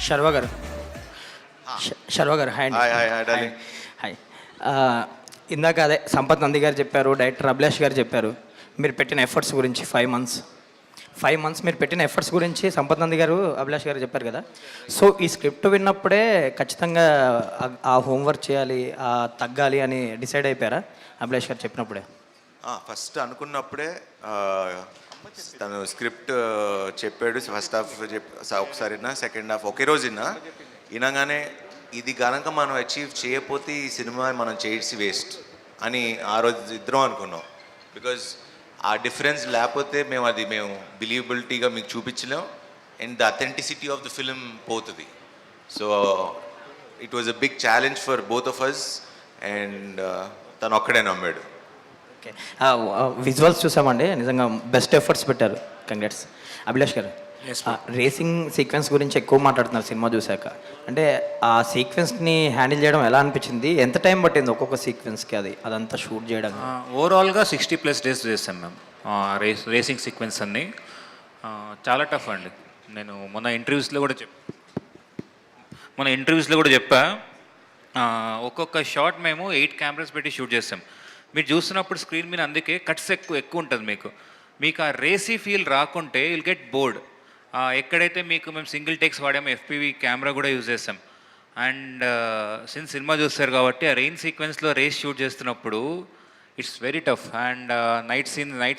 శర్వ గారు శర్వ గారు hi hi hi hi hi darling. Hi ఇందాక అదే సంపత్ నంది గారు చెప్పారు, డైరెక్టర్ అభిలాష్ గారు చెప్పారు మీరు పెట్టిన ఎఫర్ట్స్ గురించి. 5 months మీరు పెట్టిన ఎఫర్ట్స్ గురించి సంపత్ నంది గారు, అభిలాష్ గారు చెప్పారు కదా. సో ఈ స్క్రిప్ట్ విన్నప్పుడే ఖచ్చితంగా ఆ హోంవర్క్ చేయాలి, తగ్గాలి అని డిసైడ్ అయిపోయారా అభిలాష్ గారు చెప్పినప్పుడే? ఫస్ట్ అనుకున్నప్పుడే తను స్క్రిప్ట్ చెప్పాడు. ఫస్ట్ హాఫ్ ఒకసారి విన్నా, సెకండ్ హాఫ్ ఒకే రోజు వినగానే ఇది కనుక మనం అచీవ్ చేయకపోతే ఈ సినిమా మనం చేసి వేస్ట్ అని ఆ రోజు ఇద్దరం అనుకున్నాం. బికాజ్ ఆ డిఫరెన్స్ లేకపోతే మేము బిలీవబిలిటీగా మీకు చూపించలేం and the authenticity of the film పోతుంది. So it was a big challenge for both of us and తను ఒక్కడే నమ్మాడు. ఓకే, విజువల్స్ చూసామండి, నిజంగా బెస్ట్ ఎఫర్ట్స్ పెట్టారు. Congrats. Abhilash garu, racing sequence గురించి ఎక్కువ మాట్లాడుతున్నారు సినిమా చూశాక. అంటే ఆ సీక్వెన్స్ని హ్యాండిల్ చేయడం ఎలా అనిపించింది? ఎంత టైం పట్టింది ఒక్కొక్క సీక్వెన్స్కి అదంతా షూట్ చేయడం? ఓవరాల్గా 60+ డేస్ చేస్తాం మేము రేసింగ్ సీక్వెన్స్ అన్నీ. చాలా టఫ్ అండి. నేను మొన్న ఇంటర్వ్యూస్లో కూడా చెప్పా ఒక్కొక్క షాట్ మేము 8 కెమెరాస్ పెట్టి షూట్ చేస్తాం. మీరు చూస్తున్నప్పుడు స్క్రీన్ మీద అందుకే కట్స్ ఎక్కువ ఉంటుంది. మీకు ఆ రేసీ ఫీల్ రాకుంటే విల్ గెట్ బోర్డ్. ఎక్కడైతే మేము సింగిల్ టేక్స్ వాడాము, FPV కెమెరా కూడా యూజ్ చేస్తాం. అండ్ సిన్స్ సినిమా చూస్తారు కాబట్టి ఆ రెయిన్ సీక్వెన్స్లో రేస్ షూట్ చేస్తున్నప్పుడు it's very tough. And night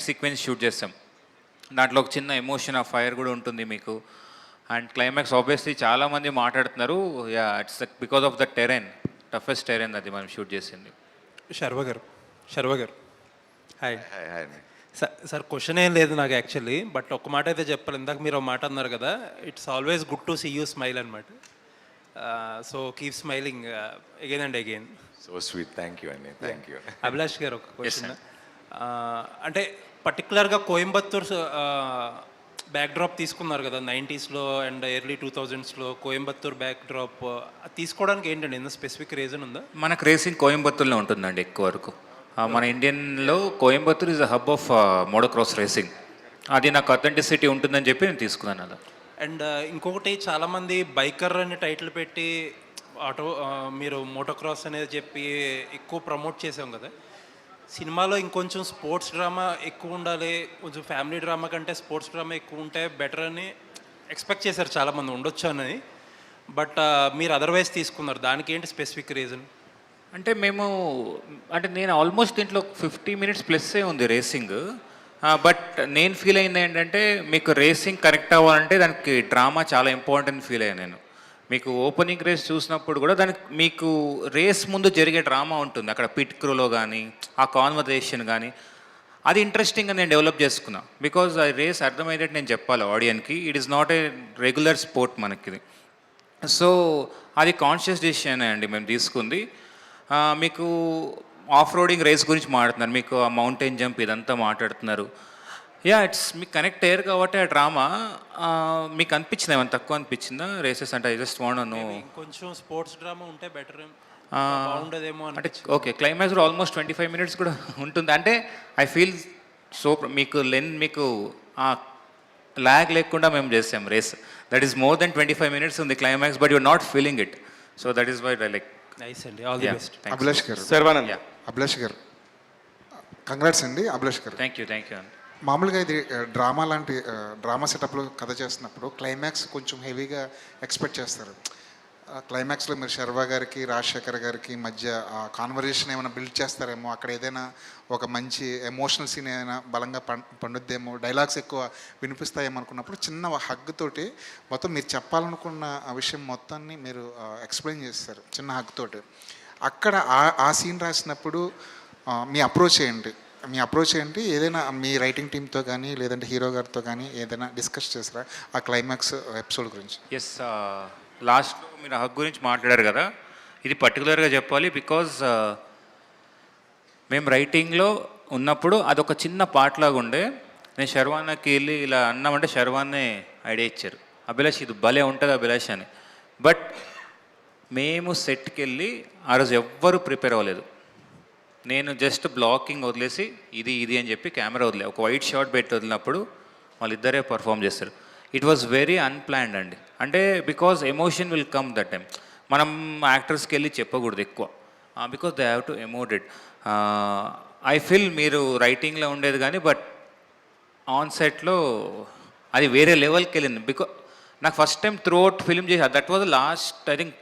sequence shoot చేస్తాం. దాంట్లో ఒక చిన్న ఎమోషన్, ఆ ఫైర్ కూడా ఉంటుంది మీకు. అండ్ క్లైమాక్స్ ఆబ్వియస్లీ చాలామంది మాట్లాడుతున్నారు, it's because of the Tarain, toughest Tarain అది మనం షూట్ చేసింది. శర్వ గారు hi. Hi hi. Sir question ఏం లేదు నాకు యాక్చువల్లీ, బట్ ఒక మాట అయితే చెప్పాలి. ఇందాక మీరు ఒక మాట అన్నారు కదా, it's always good to see you smile అనమాట. So keep smiling again and again. So sweet, thank you అండి, థ్యాంక్ యూ. అభిలాష్ గారు ఒక క్వశ్చన్. అంటే పర్టికులర్గా కోయంబత్తూర్ బ్యాక్డ్రాప్ తీసుకున్నారు కదా 90sలో అండ్ ఎర్లీ 2000sలో కోయంబత్తూర్ బ్యాక్డ్రాప్ తీసుకోవడానికి ఏంటండి ఏదైనా స్పెసిఫిక్ రీజన్ ఉందా? మనకు రేసింగ్ కోయంబత్తూర్లో ఉంటుందండి ఎక్కువ వరకు. మన ఇండియన్లో Coimbatore is a hub of motocross racing. అది నాకు అథెంటిసిటీ ఉంటుందని చెప్పి నేను తీసుకున్నాను అలా. అండ్ ఇంకొకటి, చాలామంది బైకర్ అని టైటిల్ పెట్టి మీరు మోటోక్రాస్ అనేది చెప్పి ఎక్కువ ప్రమోట్ చేసాం కదా. సినిమాలో ఇంకొంచెం స్పోర్ట్స్ డ్రామా ఎక్కువ ఉండాలి, కొంచెం ఫ్యామిలీ డ్రామా కంటే స్పోర్ట్స్ డ్రామా ఎక్కువ ఉంటే బెటర్ అని ఎక్స్పెక్ట్ చేశారు చాలామంది, ఉండొచ్చు అని. బట్ మీరు అదర్వైజ్ తీసుకున్నారు, దానికి ఏంటి స్పెసిఫిక్ రీజన్? అంటే నేను ఆల్మోస్ట్ దీంట్లో 50 minutes ప్లస్సే ఉంది రేసింగ్. బట్ నేను ఫీల్ అయింది ఏంటంటే, మీకు రేసింగ్ కరెక్ట్ అవ్వాలంటే దానికి డ్రామా చాలా ఇంపార్టెంట్ ఫీల్ అయ్యాను నేను. మీకు ఓపెనింగ్ రేస్ చూసినప్పుడు కూడా దానికి మీకు రేస్ ముందు జరిగే డ్రామా ఉంటుంది అక్కడ, పిట్ క్రూలో కానీ ఆ కాన్వర్జేషన్ కానీ, అది ఇంట్రెస్టింగ్గా నేను డెవలప్ చేసుకున్నా. బికాజ్ ఆ రేస్ అర్థమయ్యేటట్టు నేను చెప్పాలి ఆడియన్కి. It is not a regular sport మనకి. సో అది కాన్షియస్ డెసిషన్ అండి మేము తీసుకుంది. మీకు ఆఫ్ రోడింగ్ రేస్ గురించి మాట్లాడుతున్నారు, మీకు ఆ మౌంటైన్ జంప్ ఇదంతా మాట్లాడుతున్నారు. ఇట్స్ మీకు కనెక్ట్ అయ్యారు కాబట్టి ఆ డ్రామా మీకు అనిపించింది, ఏమైనా తక్కువ అనిపించిందా రేసెస్ అంటే? I just want know. కొంచెం స్పోర్ట్స్ డ్రామా ఉంటే బెటర్ ఉండదేమో అంటే. ఓకే, క్లైమాక్స్ కూడా ఆల్మోస్ట్ 25 minutes కూడా ఉంటుంది. అంటే ఐ ఫీల్ సో మీకు ల్యాగ్ లేకుండా మేము చేసాం race. That is more than 25 minutes ఉంది climax, but you're not feeling it. So that is why I like. Nice అండి, ఆల్ ది బెస్ట్. అభిలాష్ గారు, శర్వానంద్. అభిలాష్ గారు కంగ్రాట్స్ అండి. అభిలాష్ గారు, థ్యాంక్ యూ అండి. మామూలుగా ఇది డ్రామా లాంటి డ్రామా సెటప్లో కథ చేస్తున్నప్పుడు క్లైమాక్స్ కొంచెం హెవీగా ఎక్స్పెక్ట్ చేస్తారు. క్లైమాక్స్లో మీరు శర్వ గారికి రాజశేఖర్ గారికి మధ్య కాన్వర్జేషన్ ఏమైనా బిల్డ్ చేస్తారేమో, అక్కడ ఏదైనా ఒక మంచి ఎమోషనల్ సీన్ ఏదైనా బలంగా పండుద్దేమో, డైలాగ్స్ ఎక్కువ వినిపిస్తాయేమో అనుకున్నప్పుడు చిన్న హగ్ తోటి మొత్తం మీరు చెప్పాలనుకున్న ఆ విషయం మొత్తాన్ని మీరు ఎక్స్ప్లెయిన్ చేస్తారు చిన్న హగ్ తోటి. అక్కడ ఆ సీన్ రాసినప్పుడు మీ అప్రోచ్ ఏంటి? ఏదైనా మీ రైటింగ్ టీమ్తో కానీ లేదంటే హీరో గారితో కానీ ఏదైనా డిస్కస్ చేస్తారా ఆ క్లైమాక్స్ ఎపిసోడ్ గురించి? ఎస్, లాస్ట్లో మీరు హగ్ గురించి మాట్లాడారు కదా, ఇది పర్టికులర్గా చెప్పాలి. బికాజ్ మేము రైటింగ్లో ఉన్నప్పుడు అదొక చిన్న పార్ట్ లాగా ఉండే. నేను శర్వానాకి వెళ్ళి ఇలా అన్నామంటే శర్వాన్నే ఐడియా ఇచ్చారు, అభిలాష్ ఇది భలే ఉంటుంది అభిలాష్ అని. బట్ మేము సెట్కి వెళ్ళి ఆ రోజు ఎవ్వరూ ప్రిపేర్ అవ్వలేదు. నేను జస్ట్ బ్లాకింగ్ వదిలేసి ఇది అని చెప్పి కెమెరా ఒక వైట్ షాట్ పెట్టి వదిలినప్పుడు వాళ్ళిద్దరే పర్ఫామ్ చేస్తారు. ఇట్ వాజ్ వెరీ అన్ప్లాన్డ్ అండి. అంటే because emotion will come that time. మనం యాక్టర్స్కి వెళ్ళి చెప్పకూడదు ఎక్కువ, because they have to emote it. I feel మీరు రైటింగ్లో ఉండేది కానీ బట్ ఆన్ సెట్లో అది వేరే లెవెల్కి వెళ్ళింది. బికాజ్ నాకు first time through out film చేసి that was last I think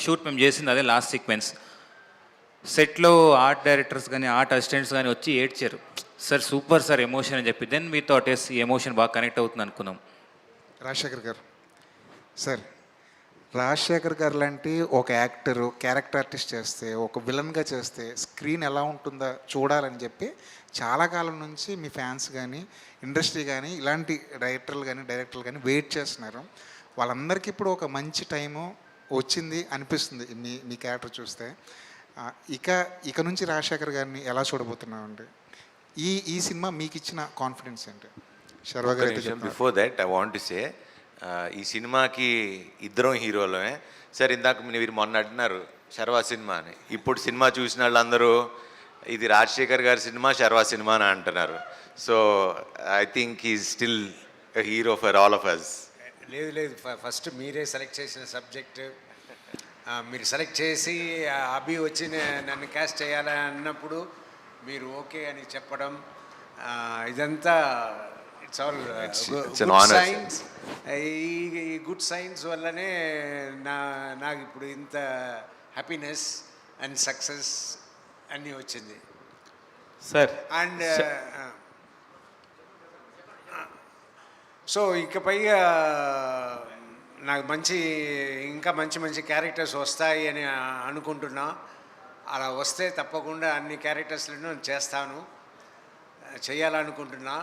shoot మేము చేసింది అదే లాస్ట్ సీక్వెన్స్. సెట్లో ఆర్ట్ డైరెక్టర్స్ కానీ ఆర్ట్ అసిస్టెంట్స్ కానీ వచ్చి ఏడ్చారు, సార్ సూపర్ సార్ ఎమోషన్ అని చెప్పి. దెన్ మీ థాట్ ఎస్ ఈ ఎమోషన్ బాగా కనెక్ట్ అవుతుంది అనుకున్నాం. రాజశేఖర్ గారు సార్, రాజశేఖర్ గారు లాంటి ఒక యాక్టరు క్యారెక్టర్ ఆర్టిస్ట్ చేస్తే, ఒక విలన్గా చేస్తే స్క్రీన్ ఎలా ఉంటుందో చూడాలని చెప్పి చాలా కాలం నుంచి మీ ఫ్యాన్స్ కానీ ఇండస్ట్రీ కానీ ఇలాంటి డైరెక్టర్లు కానీ వెయిట్ చేస్తున్నారు. వాళ్ళందరికీ ఇప్పుడు ఒక మంచి టైము వచ్చింది అనిపిస్తుంది మీ క్యారెక్టర్ చూస్తే. ఇక నుంచి రాజశేఖర్ గారిని ఎలా చూడబోతున్నామండి? ఈ సినిమా మీకు ఇచ్చిన కాన్ఫిడెన్స్ ఏంటి? శర్వా గారు. Before that I want to say, ఈ సినిమాకి ఇద్దరం హీరోలమే. సార్ ఇందాక మీరు మొన్న అంటున్నారు శర్వా సినిమా అని. ఇప్పుడు సినిమా చూసిన వాళ్ళందరూ ఇది రాజశేఖర్ గారి సినిమా, శర్వా సినిమా అని అంటున్నారు. So I think is still hero for all of us. లేదు, ఫస్ట్ మీరే సెలెక్ట్ చేసిన సబ్జెక్ట్ మీరు సెలెక్ట్ చేసి అభి వచ్చి నన్ను క్యాస్ట్ చేయాలని అన్నప్పుడు మీరు ఓకే అని చెప్పడం, ఇదంతా ఇట్స్ ఆల్ గుడ్ సైన్స్. ఈ గుడ్ సైన్స్ వల్లనే నాకు ఇప్పుడు ఇంత హ్యాపీనెస్ అండ్ సక్సెస్ అన్నీ వచ్చింది సార్. అండ్ సో ఇకపైగా నాకు ఇంకా మంచి క్యారెక్టర్స్ వస్తాయి అని అనుకుంటున్నా. అలా వస్తే తప్పకుండా అన్ని క్యారెక్టర్స్లను చేస్తాను, చేయాలనుకుంటున్నా.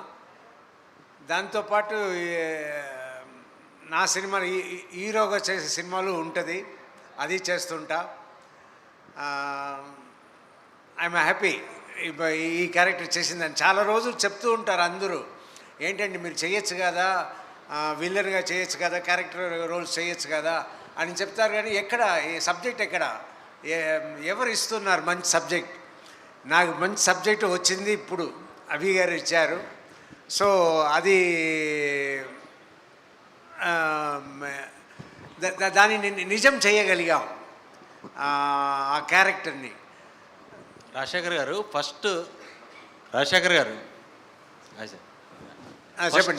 దాంతోపాటు నా సినిమాలు హీరోగా చేసే సినిమాలు ఉంటుంది, అది చేస్తుంటా. ఐఎమ్ హ్యాపీ ఈ క్యారెక్టర్ చేసిందని. చాలా రోజులు చెప్తూ ఉంటారు అందరూ, ఏంటండి మీరు చేయొచ్చు కదా, విల్లన్గా చేయొచ్చు కదా, క్యారెక్టర్ రోల్స్ చేయొచ్చు కదా అని చెప్తారు. కానీ ఎక్కడ ఈ సబ్జెక్ట్ ఎక్కడ ఎవరు ఇస్తున్నారు మంచి సబ్జెక్ట్? నాకు మంచి సబ్జెక్ట్ వచ్చింది ఇప్పుడు అభి గారు ఇచ్చారు. సో అది దాన్ని నిజం చేయగలిగాం ఆ క్యారెక్టర్ని. రాజశేఖర్ గారు రాజశేఖర్ గారు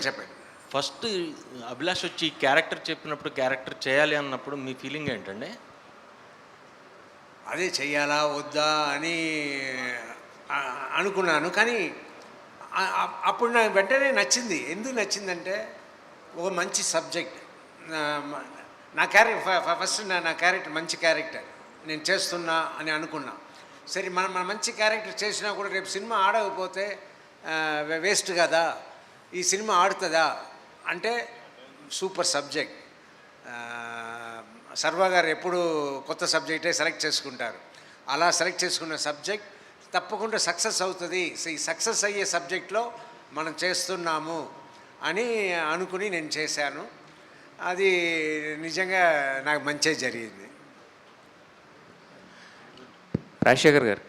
చెప్పండి. ఫస్ట్ అభిలాష్ వచ్చి క్యారెక్టర్ చెప్పినప్పుడు, క్యారెక్టర్ చేయాలి అన్నప్పుడు మీ ఫీలింగ్ ఏంటండి? అదే చెయ్యాలా వద్దా అని అనుకున్నాను. కానీ అప్పుడు నాకు వెంటనే నచ్చింది. ఎందుకు నచ్చిందంటే ఒక మంచి సబ్జెక్ట్. నా క్యారెక్టర్ మంచి క్యారెక్టర్ నేను చేస్తున్నా అని అనుకున్నా. సరే మన మంచి క్యారెక్టర్ చేసినా కూడా రేపు సినిమా ఆడకపోతే వేస్ట్ కదా, ఈ సినిమా ఆడుతుందా అంటే సూపర్ సబ్జెక్ట్. సర్వా గారు ఎప్పుడు కొత్త సబ్జెక్టే సెలెక్ట్ చేసుకుంటారు. అలా సెలెక్ట్ చేసుకున్న సబ్జెక్ట్ తప్పకుండా సక్సెస్ అవుతుంది. ఈ సక్సెస్ అయ్యే సబ్జెక్ట్లో మనం చేస్తున్నాము అని అనుకుని నేను చేశాను. అది నిజంగా నాకు మంచిగా జరిగింది. రాజశేఖర్ గారు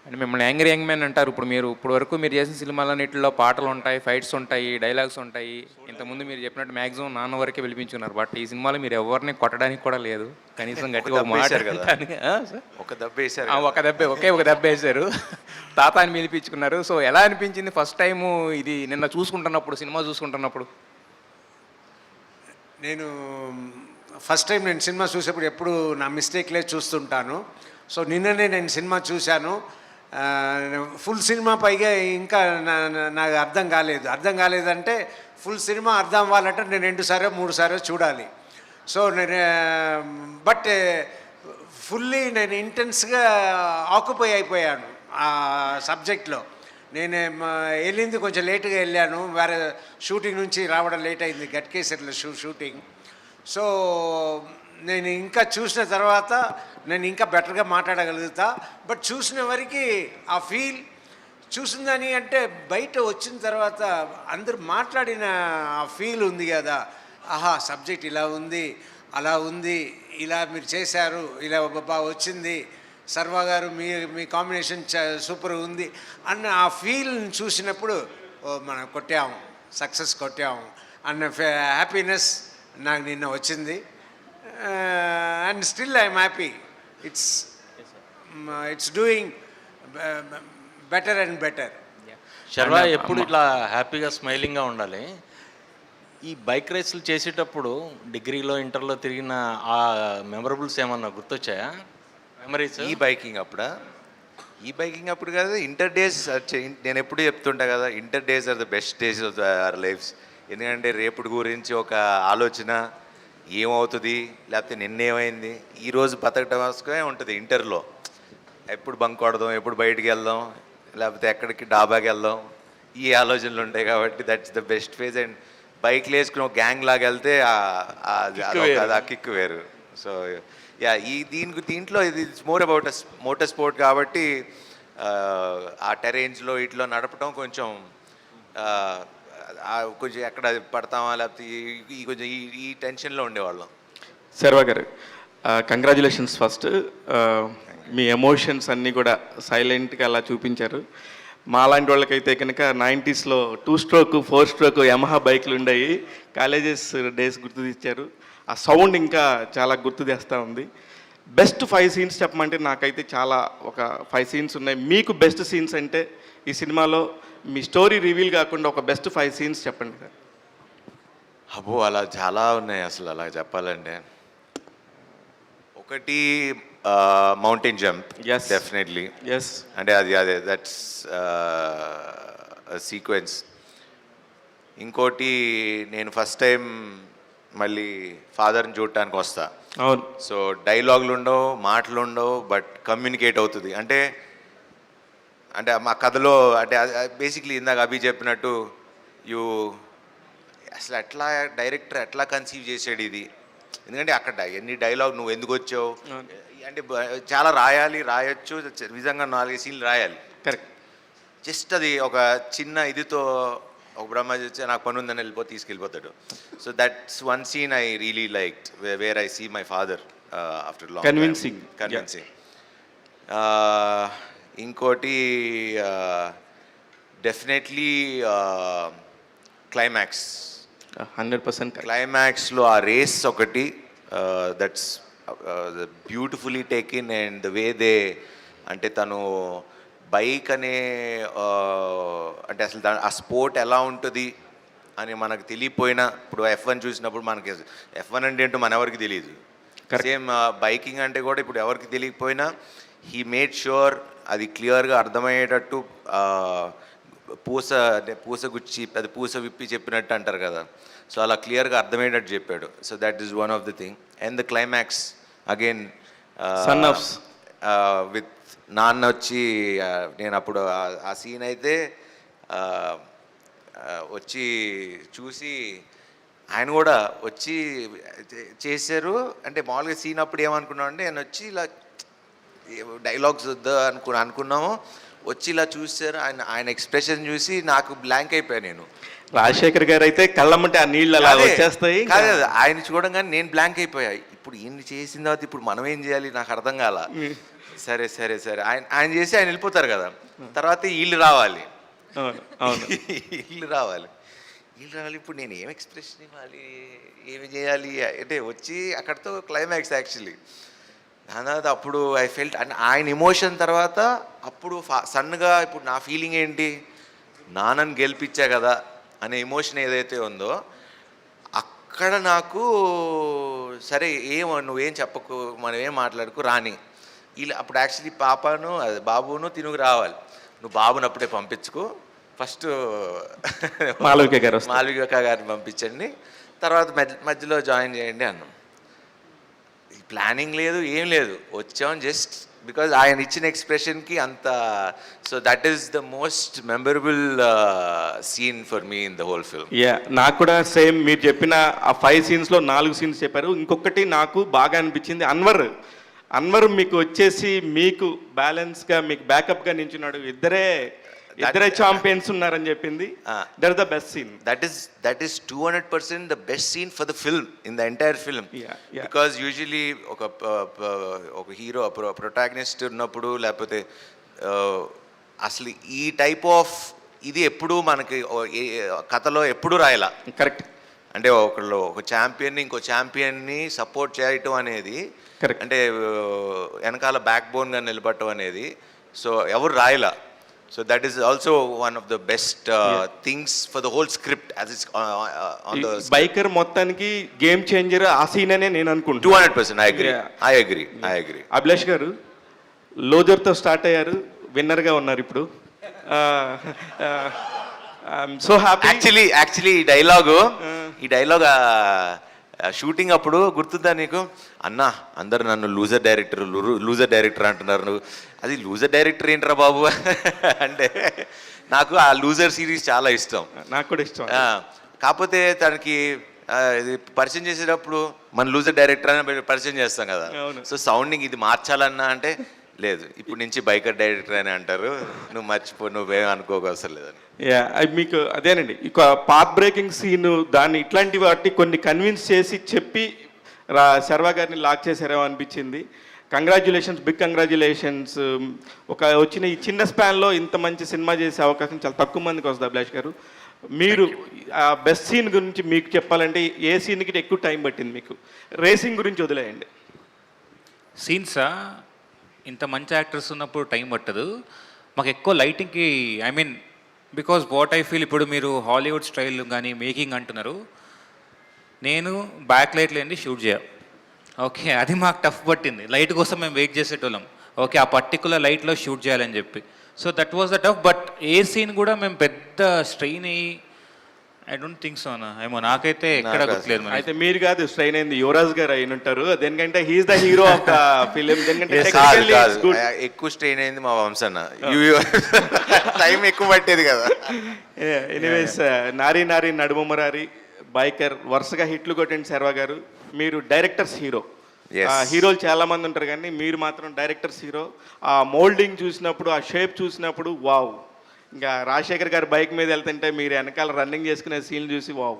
అంటే మిమ్మల్ని యాంగ్రీ యంగ్ మ్యాన్ అంటారు. ఇప్పుడు వరకు మీరు చేసిన సినిమాలన్నింటిలో పాటలు ఉంటాయి, ఫైట్స్ ఉంటాయి, డైలాగ్స్ ఉంటాయి. ఇంతకుముందు మీరు చెప్పినట్టు మ్యాక్సిమం నాన్న వరకే పిలిపించుకున్నారు. బట్ ఈ సినిమాలో మీరు ఎవరిని కొట్టడానికి కూడా లేదు, కనీసం గట్టిగా ఒక మాట. ఒక దెబ్బ వేశారు, ఒక దెబ్బ వేశారు, తాత అని పిలిపించుకున్నారు. సో ఎలా అనిపించింది ఫస్ట్ టైము ఇది నిన్న సినిమా చూసుకుంటున్నప్పుడు? ఫస్ట్ టైం నేను సినిమా చూసేప్పుడు ఎప్పుడు నా మిస్టేక్లే చూస్తుంటాను. సో నిన్ననే నేను సినిమా చూశాను. ఫుల్ సినిమా పైగా ఇంకా నాకు అర్థం కాలేదంటే ఫుల్ సినిమా అర్థం అవ్వాలంటే నేను 2 సార్లు 3 సార్లు చూడాలి. సో బట్ ఫుల్లీ నేను ఇంటెన్స్గా ఆక్యుపై అయిపోయాను ఆ సబ్జెక్ట్లో. నేను వెళ్ళింది కొంచెం లేటుగా వెళ్ళాను, వేరే షూటింగ్ నుంచి రావడం లేట్ అయింది, గట్కేసర్లో షూటింగ్. సో నేను ఇంకా చూసిన తర్వాత నేను ఇంకా బెటర్గా మాట్లాడగలుగుతా. బట్ చూసిన వరకు ఆ ఫీల్ చూసిందని అంటే బయట వచ్చిన తర్వాత అందరూ మాట్లాడిన ఆ ఫీల్ ఉంది కదా, ఆహా సబ్జెక్ట్ ఇలా ఉంది, అలా ఉంది, ఇలా మీరు చేశారు, ఇలా బాగా వచ్చింది, సర్వా గారు మీ కాంబినేషన్ సూపర్ ఉంది అన్న ఆ ఫీల్ని చూసినప్పుడు మనం సక్సెస్ కొట్టాము అన్న హ్యాపీనెస్ నాకు నిన్న వచ్చింది. And still I'm happy. It's doing better and better. Sharwa ఎప్పుడు ఇట్లా హ్యాపీగా స్మైలింగ్గా ఉండాలి. ఈ బైక్ రేసులు చేసేటప్పుడు డిగ్రీలో ఇంటర్లో తిరిగిన ఆ మెమరబుల్స్ ఏమన్నా గుర్తొచ్చాయా? మెమరీస్ ఈ బైకింగ్ అప్పుడు కాదు, ఇంటర్ డేస్. నేను ఎప్పుడు చెప్తుంటా కదా, inter days are the best days of our lives. ఎందుకంటే రేపటి గురించి ఒక ఆలోచన, ఏమవుతుంది లేకపోతే నిన్నేమైంది, ఈరోజు బతకటమే ఉంటుంది ఇంటర్లో. ఎప్పుడు బంక్ కొడదాం, ఎప్పుడు బయటికి వెళ్దాం, లేకపోతే ఎక్కడికి డాబాకి వెళ్దాం, ఈ ఆలోచనలు ఉంటాయి. కాబట్టి that's the best phase. And బైక్లు వేసుకుని ఒక గ్యాంగ్ లాగా వెళ్తే ఆ కిక్ వేరు. సో యా, దీంట్లో ఇది మోర్ అబౌట్ మోటార్ స్పోర్ట్ కాబట్టి ఆ టెరెయిన్స్లో ఇట్లో నడపడం కొంచెం కొంచెం ఎక్కడ పడతామా లేకపోతే కొంచెం ఈ టెన్షన్లో ఉండేవాళ్ళం. శర్వా గారు, కంగ్రాచులేషన్స్ ఫస్ట్. మీ ఎమోషన్స్ అన్నీ కూడా సైలెంట్గా అలా చూపించారు. మాలాంటి వాళ్ళకైతే కనుక 90sలో 2 స్ట్రోక్ 4 స్ట్రోక్ యమహా బైక్లు ఉండేవి. కాలేజెస్ డేస్ గుర్తు తెచ్చారు. ఆ సౌండ్ ఇంకా చాలా గుర్తు తెస్తూ ఉంది. బెస్ట్ 5 సీన్స్ చెప్పమంటే నాకైతే చాలా ఒక 5 సీన్స్ ఉన్నాయి. మీకు బెస్ట్ సీన్స్ అంటే ఈ సినిమాలో మీ స్టోరీ రివీల్ కాకుండా ఒక బెస్ట్ 5 సీన్స్ చెప్పండి సార్. అబ్బో, అలా చాలా ఉన్నాయి అసలు. అలా చెప్పాలంటే ఒకటి మౌంటైన్ జంప్, డెఫినెట్లీ. అంటే అదే దట్స్ సీక్వెన్స్. ఇంకోటి, నేను ఫస్ట్ టైం మళ్ళీ ఫాదర్ని చూడటానికి వస్తా. అవును. సో డైలాగులు ఉండవు, మాటలు ఉండవు, బట్ కమ్యూనికేట్ అవుతుంది. అంటే మా కథలో అంటే బేసిక్లీ ఇందాక అభి చెప్పినట్టు అసలు ఎట్లా డైరెక్టర్ ఎట్లా కన్సీవ్ చేసాడు ఇది. ఎందుకంటే అక్కడ ఎన్ని డైలాగ్, నువ్వు ఎందుకు వచ్చావు అంటే చాలా రాయొచ్చు, నిజంగా 4 సీన్లు రాయాలి. కరెక్ట్. జస్ట్ అది ఒక చిన్న ఇదితో ఒక బ్రహ్మ వచ్చి నాకు పని ఉందని తీసుకెళ్ళిపోతాడు. So that's one scene I really liked, where I see my father after long. Convincing. ఇంకోటి డెఫినెట్లీ క్లైమాక్స్. 100% క్లైమాక్స్లో ఆ రేస్ ఒకటి, that's beautifully taken. And the way they, అంటే తను బైక్ అనే అంటే అసలు ఆ స్పోర్ట్ ఎలా ఉంటుంది అని మనకు తెలియపోయినా, ఇప్పుడు F1 చూసినప్పుడు మనకి F1 అంటే ఏంటో మన ఎవరికి తెలియదు. సేమ్ బైకింగ్ అంటే కూడా ఇప్పుడు ఎవరికి తెలియకపోయినా హీ మేడ్ ష్యూర్ అది క్లియర్గా అర్థమయ్యేటట్టు, పూస గుచ్చి అది పూస విప్పి చెప్పినట్టు అంటారు కదా, సో అలా క్లియర్గా అర్థమయ్యేటట్టు చెప్పాడు. So that is one of the thing. And the climax again, son of with నాన్న వచ్చి, నేను అప్పుడు ఆ సీన్ అయితే వచ్చి చూసి ఆయన కూడా వచ్చి చేశారు. అంటే మామూలుగా సీన్ అప్పుడు ఏమనుకున్నాం అంటే, నేను వచ్చి ఇలా డైలాగ్స్ వద్దా అనుకున్నాము, వచ్చి ఇలా చూశారు. ఆయన ఎక్స్ప్రెషన్ చూసి నాకు బ్లాంక్ అయిపోయా. నేను రాజశేఖర్ గారు అయితే కళ్ళమ్మటే ఆ నీళ్ళు అలా వచ్చేస్తాయి. కాదు, ఆయన చూడంగానే నేను బ్లాంక్ అయిపోయా. ఇప్పుడు ఈయన చేసిన తర్వాత ఇప్పుడు మనం ఏం చేయాలి నాకు అర్థం కాల. సరే ఆయన చేసి ఆయన వెళ్ళిపోతారు కదా, తర్వాత వీళ్ళు రావాలి. వీళ్ళు రావాలి. ఇప్పుడు నేను ఏం ఎక్స్ప్రెషన్ ఇవ్వాలి, ఏమి చేయాలి అంటే వచ్చి అక్కడితో క్లైమాక్స్ యాక్చువల్లీ. దాని అప్పుడు ఐ ఫెల్ట్, అండ్ ఆయన ఎమోషన్ తర్వాత అప్పుడు సన్నగా ఇప్పుడు నా ఫీలింగ్ ఏంటి, నాన్నని గెలిపించా కదా అనే ఎమోషన్ ఏదైతే ఉందో అక్కడ నాకు సరే నువ్వేం చెప్పకు, మనం ఏం మాట్లాడుకు రాని. వీళ్ళు అప్పుడు యాక్చువల్లీ బాబును తినుగు రావాలి, నువ్వు బాబుని అప్పుడే పంపించుకో, ఫస్ట్ మాళవిక గారిని పంపించండి, తర్వాత మధ్యలో జాయిన్ చేయండి అన్నాం. ప్లానింగ్ లేదు, ఏం లేదు, వచ్చాం జస్ట్ బికాజ్ ఆయన ఇచ్చిన ఎక్స్ప్రెషన్కి అంత. So that is the most memorable scene for me in the whole film. నాకు కూడా సేమ్ మీరు చెప్పిన ఆ 5 సీన్స్లో 4 సీన్స్ చెప్పారు. ఇంకొకటి నాకు బాగా అనిపించింది, అన్వర్ మీకు వచ్చేసి మీకు బ్యాలెన్స్గా మీకు బ్యాకప్గా నించున్నాడు. ఇద్దరే ఛాంపియన్స్ ఉన్నారని చెప్పింది. That is the best scene. That is 200% the best scene for the film, in the entire film. Because usually ఒక హీరో ప్రొటాగనిస్ట్ ఉన్నప్పుడు లేకపోతే అసలు ఈ టైప్ ఆఫ్ ఇది ఎప్పుడూ మనకి కథలో ఎప్పుడూ రాయాల. కరెక్ట్. అంటే ఒక ఛాంపియన్ని ఇంకో ఛాంపియన్ని సపోర్ట్ చేయటం అనేది, Correct. అంటే వెనకాల బ్యాక్ బోన్గా నిలబడటం అనేది సో ఎవరు రాయలా. So that is also one of the best things for the whole script as it's on the biker మొత్తానికి గేమ్ చేంజర్ ఆ సీన్ అనే నేను అనుకుంటున్నాను. 200%. I agree. అభిలాష్ గారు లోజర్తో స్టార్ట్ అయ్యారు, విన్నర్గా ఉన్నారు ఇప్పుడు. So happy. యాక్చువల్లీ ఈ డైలాగ్ షూటింగ్ అప్పుడు గుర్తుందా నీకు? అన్నా అందరు నన్ను లూజర్ డైరెక్టర్ అంటున్నారు. అది లూజర్ డైరెక్టర్ ఏంట్రా బాబు అంటే నాకు ఆ లూజర్ సిరీస్ చాలా ఇష్టం. నాకు కూడా ఇష్టం. కాకపోతే తనకి ఇది పరిచయం చేసేటప్పుడు మన లూజర్ డైరెక్టర్ అని పరిచయం చేస్తాం కదా. సో సౌండింగ్ ఇది మార్చాలన్నా అంటే లేదు, ఇప్పుడు నుంచి బైకర్ డైరెక్టర్ అని అంటారు, నువ్వు మర్చిపో, నువ్వేం అనుకోకవసరం లేదని. మీకు అదేనండి, ఇక పాత్ బ్రేకింగ్ సీన్ దాన్ని ఇట్లాంటి వాటిని కొన్ని కన్విన్స్ చేసి చెప్పి శర్వా గారిని లాక్ చేశారేమో అనిపించింది. Congratulations, big congratulations. ఒక వచ్చిన ఈ చిన్న స్పాన్లో ఇంత మంచి సినిమా చేసే అవకాశం చాలా తక్కువ మందికి వస్తుంది. అభిలాష్ గారు, మీరు ఆ బెస్ట్ సీన్ గురించి మీకు చెప్పాలంటే ఏ సీన్కి ఎక్కువ టైం పట్టింది మీకు? రేసింగ్ గురించి వదిలేయండి. సీన్సా, ఇంత మంచి యాక్టర్స్ ఉన్నప్పుడు టైం పట్టదు మాకు ఎక్కువ. లైటింగ్కి I mean because what I feel, ఇప్పుడు మీరు హాలీవుడ్ స్టైల్ కానీ మేకింగ్ అంటున్నారు, నేను బ్యాక్ లైట్ లేని షూట్ చేయ. ఓకే, అది మాకు టఫ్ పట్టింది. లైట్ కోసం మేము వెయిట్ చేసేటోళ్ళం. ఓకే, ఆ పర్టికులర్ లైట్లో షూట్ చేయాలని చెప్పి. So that was the tough. But ఏ సీన్ కూడా మేము పెద్ద స్ట్రెయిన్ అయ్యి ఐ డోంట్ థింక్ సో అన్న. ఏమో నాకైతే ఎక్కడ గుర్తులేదు. అయితే మీరు కాదు స్ట్రెయిన్ అయింది, యువరాజ్ గారు అయిన ఉంటారు. దేనికంటే he is the hero of the film. ఎక్కువ స్ట్రెయిన్ అయింది మా వంశన్న, టైం ఎక్కువ పట్టేది కదా. ఎనీవేస్, నారీ నారీ నడుమరారి, బైకర్ వరుసగా హిట్లు కొట్టండి శర్వా గారు. మీరు డైరెక్టర్స్ హీరో. హీరోలు చాలా మంది ఉంటారు కానీ మీరు మాత్రం డైరెక్టర్స్ హీరో. ఆ మోల్డింగ్ చూసినప్పుడు, ఆ షేప్ చూసినప్పుడు వావ్. ఇంకా రాజశేఖర్ గారు బైక్ మీద వెళ్తుంటే మీరు వెనకాల రన్నింగ్ చేసుకునే సీన్ చూసి వావ్,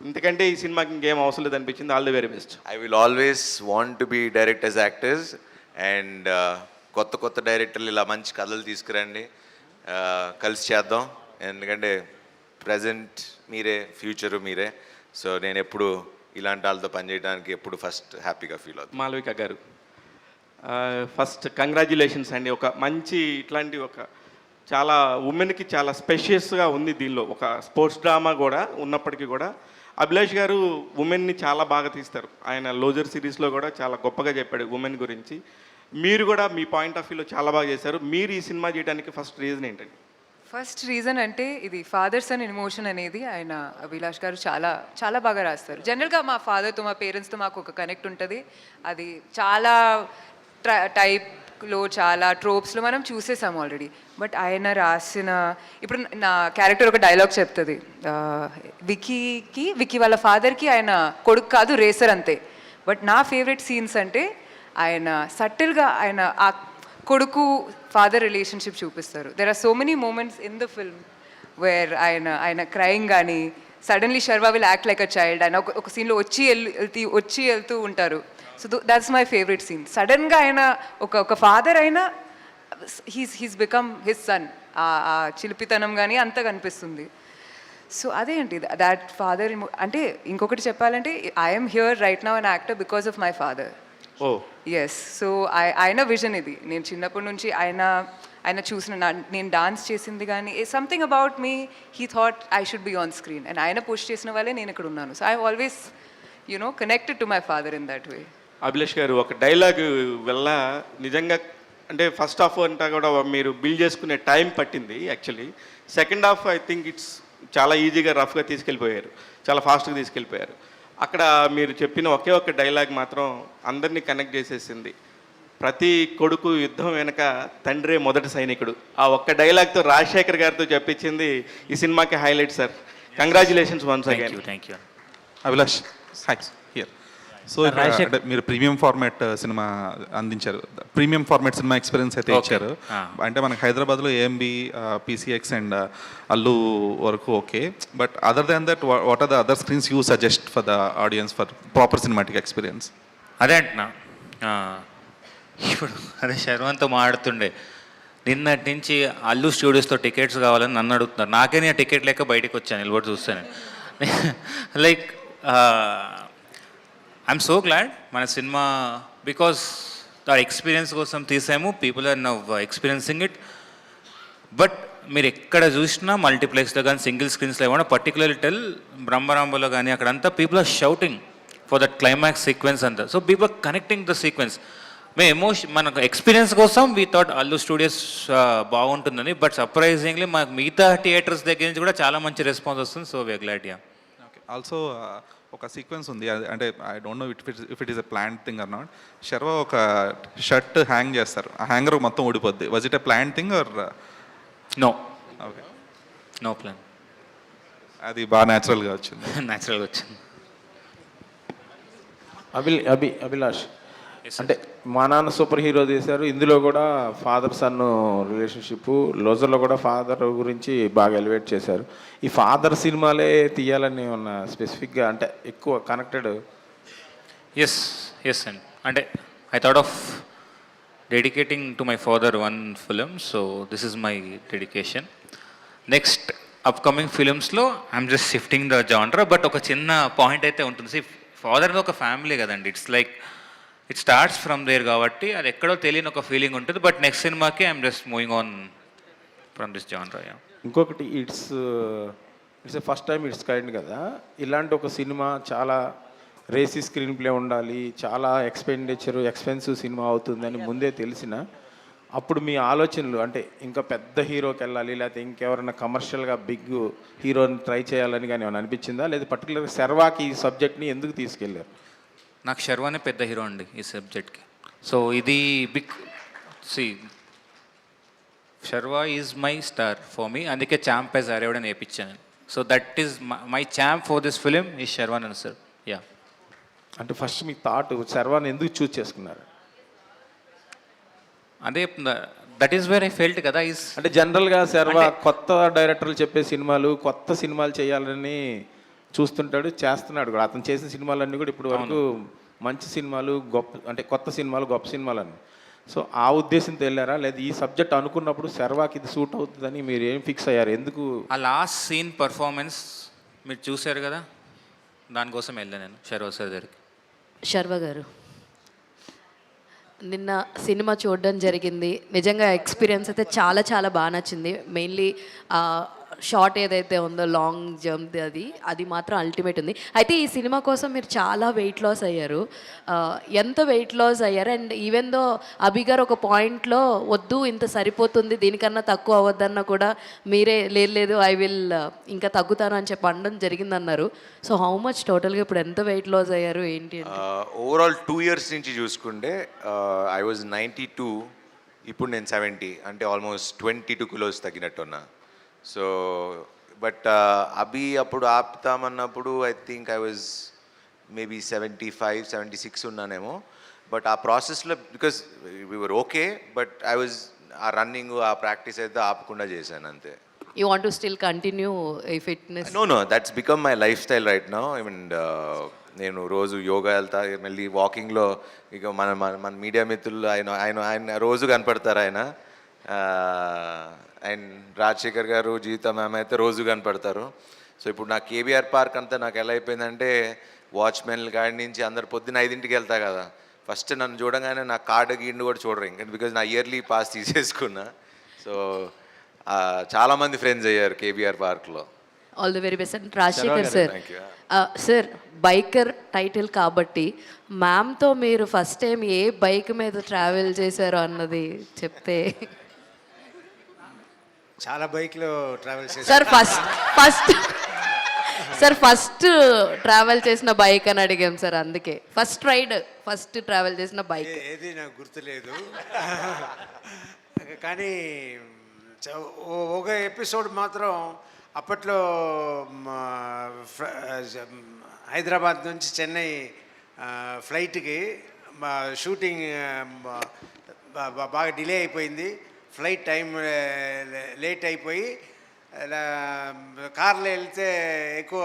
ఎందుకంటే ఈ సినిమాకి ఇంకేం అవసరం లేదు అనిపించింది. All the very best. I will always want to be direct as actors. అండ్ కొత్త డైరెక్టర్లు ఇలా మంచి కథలు తీసుకురండి, కలిసి చేద్దాం. ఎందుకంటే ప్రజెంట్ మీరే, ఫ్యూచరు మీరే. సో నేను ఎప్పుడు ఇలాంటి వాళ్ళతో పనిచేయడానికి ఎప్పుడు ఫస్ట్ హ్యాపీగా ఫీల్ అవుతాను. మాలవిక గారు, ఫస్ట్ కంగ్రాచ్యులేషన్స్ అండి. ఒక మంచి ఇట్లాంటి ఒక చాలా ఉమెన్కి చాలా స్పెషియస్గా ఉంది దీనిలో. ఒక స్పోర్ట్స్ డ్రామా కూడా ఉన్నప్పటికీ కూడా అభిలాష్ గారు ఉమెన్ని చాలా బాగా తీస్తారు. ఆయన లోజర్ సిరీస్లో కూడా చాలా గొప్పగా చెప్పాడు ఉమెన్ గురించి. మీరు కూడా మీ పాయింట్ ఆఫ్ వ్యూలో చాలా బాగా చేశారు. మీరు ఈ సినిమా చేయడానికి ఫస్ట్ రీజన్ ఏంటండి? ఫస్ట్ రీజన్ అంటే ఇది ఫాదర్ సన్ ఎమోషన్ అనేది ఆయన అభిలాష్ గారు చాలా చాలా బాగా రాస్తారు. జనరల్గా మా ఫాదర్తో, మా పేరెంట్స్తో మాకు ఒక కనెక్ట్ ఉంటుంది. అది చాలా టైప్లో, చాలా ట్రోప్స్లో మనం చూసేసాము ఆల్రెడీ. బట్ ఆయన రాసిన, ఇప్పుడు నా క్యారెక్టర్ ఒక డైలాగ్ చెప్తుంది, విక్కీ వాళ్ళ ఫాదర్కి ఆయన కొడుకు కాదు, రేసర్ అంతే. బట్ నా ఫేవరెట్ సీన్స్ అంటే ఆయన సటిల్గా ఆయన ఆ కొడుకు ఫాదర్ రిలేషన్షిప్ చూపిస్తారు. There are so many moments in the film where ఆయన క్రైమ్ కానీ, suddenly Sharwa will act like a child. ఆయన ఒక సీన్లో వచ్చి వెళ్తూ ఉంటారు. So that's my favourite scene. సడన్గా ఆయన ఒక ఫాదర్ అయినా హీస్ బికమ్ హిస్ సన్. ఆ చిలిపితనం కానీ అంత కనిపిస్తుంది. సో అదేంటి దాట్ ఫాదర్. అంటే ఇంకొకటి చెప్పాలంటే I'm here right now an actor because of my father. Yes. So ఆయన విజన్ ఇది. నేను చిన్నప్పటి నుంచి ఆయన చూసిన, నేను డాన్స్ చేసింది కానీ something about me he thought I should be on screen. And ఆయన పుష్ చేసిన వాళ్ళే నేను ఇక్కడ ఉన్నాను. So I always connected to my father in that way. Abhilash గారు, ఒక డైలాగ్ వల్ల నిజంగా అంటే ఫస్ట్ హాఫ్ అంతా కూడా మీరు బిల్డ్ చేసుకునే టైం పట్టింది. Actually second half I think it's చాలా ఈజీగా రఫ్గా తీసుకెళ్ళిపోయారు, చాలా ఫాస్ట్గా తీసుకెళ్ళిపోయారు. అక్కడ మీరు చెప్పిన ఒకే ఒక్క డైలాగ్ మాత్రం అందరినీ కనెక్ట్ చేసేసింది. ప్రతి కొడుకు యుద్ధం వెనక తండ్రే మొదటి సైనికుడు. ఆ ఒక్క డైలాగ్తో రాజశేఖర్ గారితో చెప్పించింది ఈ సినిమాకి highlight sir. Congratulations once again. Thank you. Abhilash, hi here. So అంటే మీరు ప్రీమియం ఫార్మాట్ సినిమా అందించారు, ప్రీమియం ఫార్మాట్ సినిమా ఎక్స్పీరియన్స్ అయితే ఇచ్చారు. అంటే మనకి హైదరాబాద్లో ఏఎంబి, పీసీఎక్స్ అండ్ అల్లు వరకు okay. But other than that what are the other screens you suggest for the audience for proper cinematic experience? అదే అంటున్నా, ఇప్పుడు అదే శర్వంతో మాట్లాడుతుండే నిన్నటి నుంచి అల్లు స్టూడియోస్తో టికెట్స్ కావాలని నన్ను అడుగుతున్నారు. నాకే నేను టికెట్ లేక బయటకు వచ్చాను నిలబడి చూస్తాను. లైక్ ఐఎమ్ సో గ్లాడ్ మన సినిమా బికాస్ ఆ ఎక్స్పీరియన్స్ కోసం తీసాము, people are now experiencing it. But మీరు ఎక్కడ చూసినా మల్టీప్లెక్స్లో కానీ సింగిల్ స్క్రీన్స్లో ఏమన్నా పర్టికులర్లీ టెల్ బ్రహ్మరాంబలో కానీ అక్కడంతా people are shouting for that climax sequence అంతా. So people are connecting the sequence. మనకు ఎక్స్పీరియన్స్ కోసం వీ థాట్ అల్లు స్టూడియోస్ బాగుంటుందని, బట్ సర్ప్రైజింగ్లీ మాకు మిగతా థియేటర్స్ దగ్గర నుంచి కూడా చాలా మంచి రెస్పాన్స్ వస్తుంది. So we are glad. Yeah. Okay. Also ఒక సీక్వెన్స్ ఉంది, అంటే I don't know if it is a plan thing or not. Sharwa ఒక షర్ట్ హ్యాంగ్ చేస్తారు, ఆ హ్యాంగర్ మొత్తం ఊడిపోద్ది. Was it a plan thing or no? Okay, no plan. అది బాగా న్యాచురల్గా వచ్చింది. న్యాచురల్గా వచ్చింది. అభిలాష్, అంటే మా నాన్న సూపర్ హీరో తీశారు, ఇందులో కూడా ఫాదర్ సన్ రిలేషన్షిప్, లోజర్లో కూడా ఫాదర్ గురించి బాగా ఎలివేట్ చేశారు. ఈ ఫాదర్ సినిమాలే తీయాలని ఉన్న స్పెసిఫిక్గా, అంటే ఎక్కువ కనెక్టెడ్? ఎస్ అండి, అంటే I thought of dedicating to my father one film, so this is my dedication. Next upcoming ఫిలిమ్స్లో I'm just shifting the genre, but ఒక చిన్న పాయింట్ అయితే ఉంటుంది. ఫాదర్ ఒక ఫ్యామిలీ కదండి, it's like it starts from there కాబట్టి అది ఎక్కడో తెలియని ఒక ఫీలింగ్ ఉంటుంది. బట్ నెక్స్ట్ సినిమాకి I'm just moving on from this genre. ఇంకొకటి, it's a first time it's kind కదా, ఇలాంటి ఒక సినిమా చాలా రేసీ స్క్రీన్ ప్లే ఉండాలి, చాలా ఎక్స్పెన్సివ్ సినిమా అవుతుందని ముందే తెలిసిన అప్పుడు మీ ఆలోచనలు, అంటే ఇంకా పెద్ద హీరోకి వెళ్ళాలి, లేకపోతే ఇంకెవరైనా కమర్షియల్గా బిగ్ హీరోని ట్రై చేయాలని కానీ ఏమైనా అనిపించిందా? లేదా పర్టికులర్గా శర్వాకి ఈ సబ్జెక్ట్ని ఎందుకు తీసుకెళ్ళారు? నాకు శర్వానే పెద్ద హీరో అండి ఈ సబ్జెక్ట్కి. సో ఇది big Sharwa is my star for me, అందుకే ఛాంప్ యాజ్ అరేవడని వేయించాను. So that is my champ for this film is Sharwanand sir. Yeah. అంటే ఫస్ట్ మీ థాట్ శర్వాని ఎందుకు చూస్ చేసుకున్నారు? అదే that is where I felt కదా. అంటే జనరల్గా శర్వా కొత్త డైరెక్టర్లు చెప్పే కొత్త సినిమాలు చేయాలని చూస్తుంటాడు, చేస్తున్నాడు కూడా. అతను చేసిన సినిమాలన్నీ కూడా ఇప్పుడు వరకు మంచి సినిమాలు, అంటే కొత్త సినిమాలు, గొప్ప సినిమాలు అని. సో ఆ ఉద్దేశంతో వెళ్ళారా, లేదా ఈ సబ్జెక్ట్ అనుకున్నప్పుడు శర్వాకి ఇది సూట్ అవుతుందని మీరు ఏం ఫిక్స్ అయ్యారు? ఎందుకు? ఆ లాస్ట్ సీన్ పర్ఫార్మెన్స్ మీరు చూశారు కదా, దానికోసం వెళ్ళాను నేను శర్వా సార్ దగ్గరికి. శర్వ గారు, నిన్న సినిమా చూడడం జరిగింది. నిజంగా ఎక్స్పీరియన్స్ అయితే చాలా చాలా బాగా నచ్చింది. మెయిన్లీ షార్ట్ ఏదైతే ఉందో లాంగ్ జంప్, అది మాత్రం అల్టిమేట్ ఉంది. అయితే ఈ సినిమా కోసం మీరు చాలా వెయిట్ లాస్ అయ్యారు. ఎంత వెయిట్ లాస్ అయ్యారు? అండ్ ఈవెన్ దో అభి గారు ఒక పాయింట్లో వద్దు ఇంత సరిపోతుంది, దీనికన్నా తక్కువ అవ్వద్దన్నా కూడా మీరే లేదు ఐ విల్ ఇంకా తగ్గుతాను అని చెప్పి అనడం జరిగిందన్నారు. సో హౌ మచ్ టోటల్గా ఇప్పుడు ఎంత వెయిట్ లాస్ అయ్యారు ఏంటి? ఓవరాల్ 2 years నుంచి చూసుకుంటే ఐ వాజ్ 92, ఇప్పుడు నేను 70, అంటే ఆల్మోస్ట్ 22 kilos తగ్గినట్టున్నా. సో బట్ అభి అప్పుడు ఆపుతామన్నప్పుడు I think I was maybe 75, 76 ఉన్నానేమో. బట్ ఆ ప్రాసెస్లో because we were okay, but I was uh running, ఆ ప్రాక్టీస్ అయితే ఆపకుండా చేశాను అంతే. You want to still continue ఈ fitness? No that's become my life style right now. I mean నేను రోజు యోగా వెళ్తా, మళ్ళీ వాకింగ్లో ఇక మన మీడియా మిత్రులు ఆయన రోజు కనపడతారు. అండ్ రాజశేఖర్ గారు, జీవిత మ్యామ్ అయితే రోజు కనపడతారు. సో ఇప్పుడు నా కేబీఆర్ పార్క్ అంతా నాకు ఎలా అయిపోయిందంటే, వాచ్మెన్ల కాడి నుంచి అందరు పొద్దున్న 5ంటికి వెళ్తా కదా, ఫస్ట్ నన్ను చూడగానే నా కార్డు గీండు కూడా చూడరు ఇంకా, బికాజ్ నా ఇయర్లీ పాస్ తీసేసుకున్నా. సో చాలామంది ఫ్రెండ్స్ అయ్యారు కేబీఆర్ పార్క్లో. All the very best. And Rajasekhar sir, sir biker title కాబట్టి మ్యామ్తో మీరు ఫస్ట్ టైం ఏ బైక్ మీద ట్రావెల్ చేశారో అన్నది చెప్తే. చాలా బైక్లో ట్రావెల్ చేశారు సార్. ఫస్ట్ ట్రావెల్ చేసిన బైక్ అని అడిగాం సార్, అందుకే ఫస్ట్ ట్రావెల్ చేసిన బైక్ ఏది నాకు గుర్తులేదు. కానీ ఒక ఎపిసోడ్ మాత్రం అప్పట్లో హైదరాబాద్ నుంచి చెన్నై ఫ్లైట్కి షూటింగ్ బాగా డిలే అయిపోయింది. ఫ్లైట్ టైం లేట్ అయిపోయి కార్లో వెళ్తే ఎక్కువ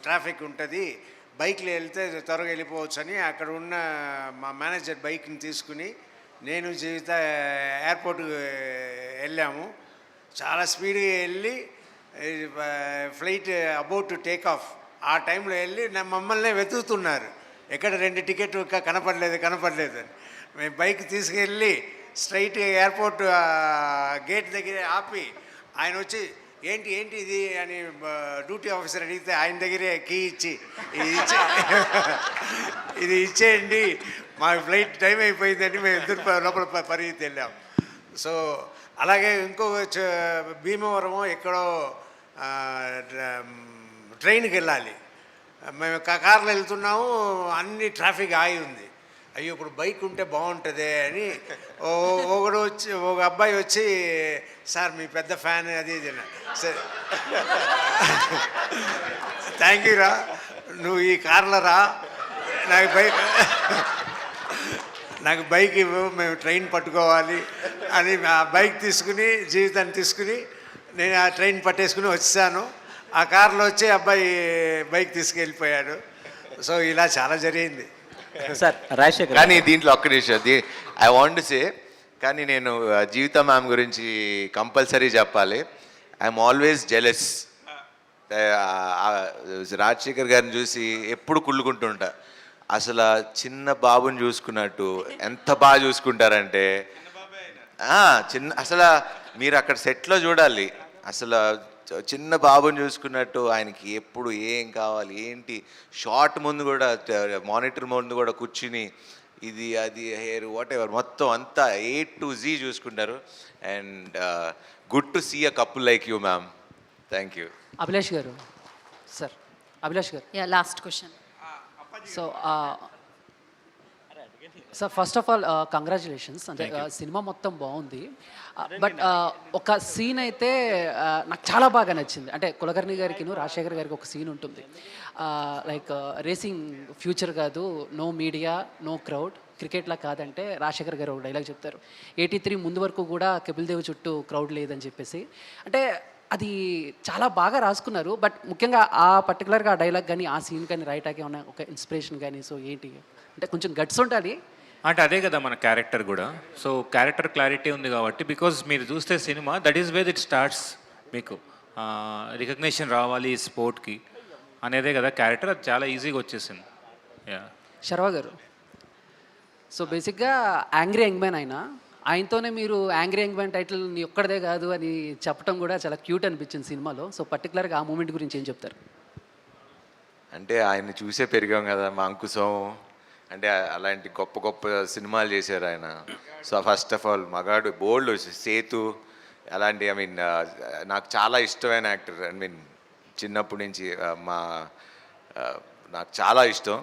ట్రాఫిక్ ఉంటుంది, బైక్లో వెళ్తే త్వరగా వెళ్ళిపోవచ్చు అని అక్కడ ఉన్న మా మేనేజర్ బైక్ని తీసుకుని నేను జీవిత ఎయిర్పోర్ట్కి వెళ్ళాము. చాలా స్పీడ్గా వెళ్ళి flight about to take off ఆ టైంలో వెళ్ళి మమ్మల్ని వెతుకుతున్నారు, ఎక్కడ 2 టికెట్ కనపడలేదు అని. మేము బైక్ తీసుకెళ్ళి స్ట్రైట్ ఎయిర్పోర్ట్ గేట్ దగ్గర ఆపి ఆయన వచ్చి ఏంటి ఇది అని డ్యూటీ ఆఫీసర్ అడిగితే ఆయన దగ్గరే కీ ఇచ్చి ఇది ఇచ్చేయండి, మా ఫ్లైట్ టైం అయిపోయిందని మేము ఇద్దరు లోపల పరిగెత్తి వెళ్ళాం. సో అలాగే ఇంకో భీమవరము ఎక్కడో ట్రైన్కి వెళ్ళాలి, మేము కార్లో వెళ్తున్నాము, అన్ని ట్రాఫిక్ ఆగి ఉంది. అయ్యో ఇప్పుడు బైక్ ఉంటే బాగుంటుంది అని ఒక అబ్బాయి వచ్చి సార్ మీ పెద్ద ఫ్యాన్ అది ఇది సరే థ్యాంక్ యూ రా, నువ్వు ఈ కార్లో రా, నాకు బైక్ ఇవ్వు, మేము ట్రైన్ పట్టుకోవాలి అని ఆ బైక్ తీసుకుని జీవితాన్ని తీసుకుని నేను ఆ ట్రైన్ పట్టేసుకుని వచ్చాను. ఆ కార్లో వచ్చి అబ్బాయి బైక్ తీసుకెళ్ళిపోయాడు. సో ఇలా చాలా జరిగింది సార్. రాజశేఖర్ కానీ దీంట్లో ఒక్క నిమిషం, ఐ వాంట్ సే, కానీ నేను జీవిత మ్యామ్ గురించి కంపల్సరీ చెప్పాలి. I'm always jealous. రాజశేఖర్ గారిని చూసి ఎప్పుడు కుళ్ళుకుంటుంటా. అసలు చిన్న బాబుని చూసుకున్నట్టు ఎంత బాగా చూసుకుంటారంటే అసలు మీరు అక్కడ సెట్లో చూడాలి, అసలు చిన్న బాబుని చూసుకున్నట్టు ఆయనకి ఎప్పుడు ఏం కావాలి ఏంటి, షార్ట్ ముందు కూడా మానిటర్ ముందు కూడా కూర్చుని ఇది అది హెయిర్ వాట్ ఎవర్ మొత్తం అంతా A to Z చూసుకుంటారు. And good to see a couple like you ma'am. Thank you. Abhilash గారు సార్, అభిలాష్ గారు last question. So sir first of all congratulations. అంటే సినిమా మొత్తం బాగుంది, బట్ ఒక సీన్ అయితే నాకు చాలా బాగా నచ్చింది. అంటే కులకర్ణి గారికి రాజశేఖర్ గారికి ఒక సీన్ ఉంటుంది, లైక్ రేసింగ్ ఫ్యూచర్ కాదు, నో మీడియా నో క్రౌడ్, క్రికెట్లా కాదంటే రాజశేఖర్ గారు ఒక డైలాగ్ చెప్తారు, 83 ముందు వరకు కూడా కపిల్ దేవ్ చుట్టూ క్రౌడ్ లేదని చెప్పేసి. అంటే అది చాలా బాగా రాసుకున్నారు. బట్ ముఖ్యంగా ఆ పర్టికులర్గా ఆ డైలాగ్ కానీ ఆ సీన్ కానీ రైటాకి ఏమైనా ఒక ఇన్స్పిరేషన్ కానీ, సో ఏంటి అంటే కొంచెం గట్స్ ఉండాలి అంటే అదే కదా మన క్యారెక్టర్ కూడా. సో క్యారెక్టర్ క్లారిటీ ఉంది కాబట్టి, బికాజ్ మీరు చూస్తే cinema that is wear it starts. మీకు రికగ్నిషన్ రావాలి స్పోర్ట్కి అనేదే కదా క్యారెక్టర్, అది చాలా ఈజీగా వచ్చేసింది. శర్వా గారు, సో బేసిక్గా యాంగ్రీ యంగ్ మ్యాన్ ఆయనతోనే మీరు యాంగ్రీ యంగ్ మ్యాన్ టైటిల్ నీ ఒక్కడదే కాదు అని చెప్పడం కూడా చాలా క్యూట్ అనిపించింది సినిమాలో. సో పర్టికులర్గా ఆ మూమెంట్ గురించి ఏం చెప్తారు? అంటే ఆయన్ని చూసే పెరిగాం కదా, మా అంకుశం అంటే అలాంటి గొప్ప గొప్ప సినిమాలు చేశారు ఆయన. సో ఫస్ట్ ఆఫ్ ఆల్ మగాడు బోల్డ్, సేతు అలాంటి, ఐ మీన్ నాకు చాలా ఇష్టమైన యాక్టర్. ఐ మీన్ చిన్నప్పటి నుంచి నాకు చాలా ఇష్టం.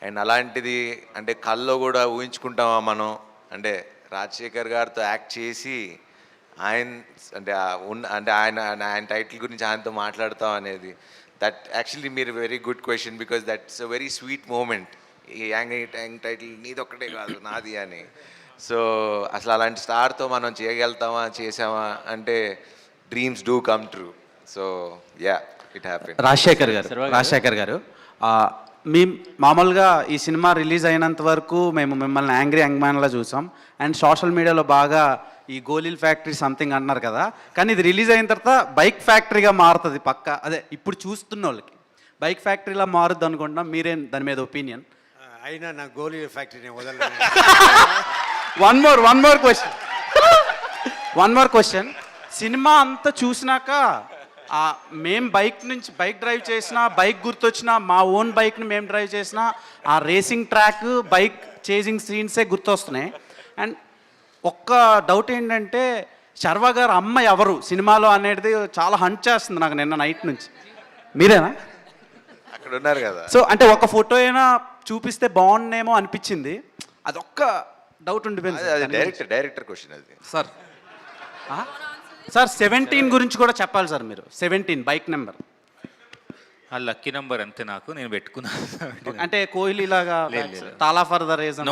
అండ్ అలాంటిది అంటే కల్లో కూడా ఊహించుకుంటామా మనం, అంటే రాజశేఖర్ గారితో యాక్ట్ చేసి ఆయన టైటిల్ గురించి ఆయనతో మాట్లాడతాం అనేది, దట్ యాక్చువల్లీ మీరు very good question, because that's a very sweet moment. ఈ యాంగ్ టైటిల్ నీది ఒక్కటే కాదు నాది అని. సో అసలు అలాంటి స్టార్తో మనం చేయగలుగుతామా, చేసామా అంటే dreams do come true. So yeah, it happen. Rajasekhar గారు మీ మామూలుగా ఈ సినిమా రిలీజ్ అయినంత వరకు మేము మిమ్మల్ని యాంగ్రీ యంగ్ మ్యాన్లా చూసాం, అండ్ సోషల్ మీడియాలో బాగా ఈ గోలీల్ ఫ్యాక్టరీ సంథింగ్ అన్నారు కదా, కానీ ఇది రిలీజ్ అయిన తర్వాత బైక్ ఫ్యాక్టరీగా మారుతుంది పక్క, అదే ఇప్పుడు చూస్తున్న వాళ్ళకి బైక్ ఫ్యాక్టరీలా మారుద్ది అనుకుంటున్నాం. మీరేం దాని మీద ఒపీనియన్? అయినా నా గోలీల ఫ్యాక్టరీని వదలను. One more question. సినిమా అంతా చూసినాక మేము బైక్ డ్రైవ్ చేసినా, బైక్ గుర్తొచ్చినా, మా ఓన్ బైక్ని మేము డ్రైవ్ చేసినా, ఆ రేసింగ్ ట్రాక్, బైక్ చేజింగ్ సీన్సే గుర్తొస్తున్నాయి. అండ్ ఒక్క డౌట్ ఏంటంటే శర్వా గారు అమ్మ ఎవరు సినిమాలో అనేది చాలా హంట్ చేస్తుంది నాకు నిన్న నైట్ నుంచి. మీరేనా? అక్కడ ఉన్నారు కదా. సో అంటే ఒక ఫోటో అయినా చూపిస్తే బాగుండేమో అనిపించింది, అదొక్క డౌట్ ఉండిపోయింది. డైరెక్టర్ క్వశ్చన్ అది సార్. 17 గురించి కూడా చెప్పాలి సార్ మీరు. 17 బైక్ నెంబర్ ఆ లక్కీ నెంబర్ అంతే, నాకు నేను పెట్టుకున్నాను. అంటే కోహ్లీ లాగా తాలా for the reason.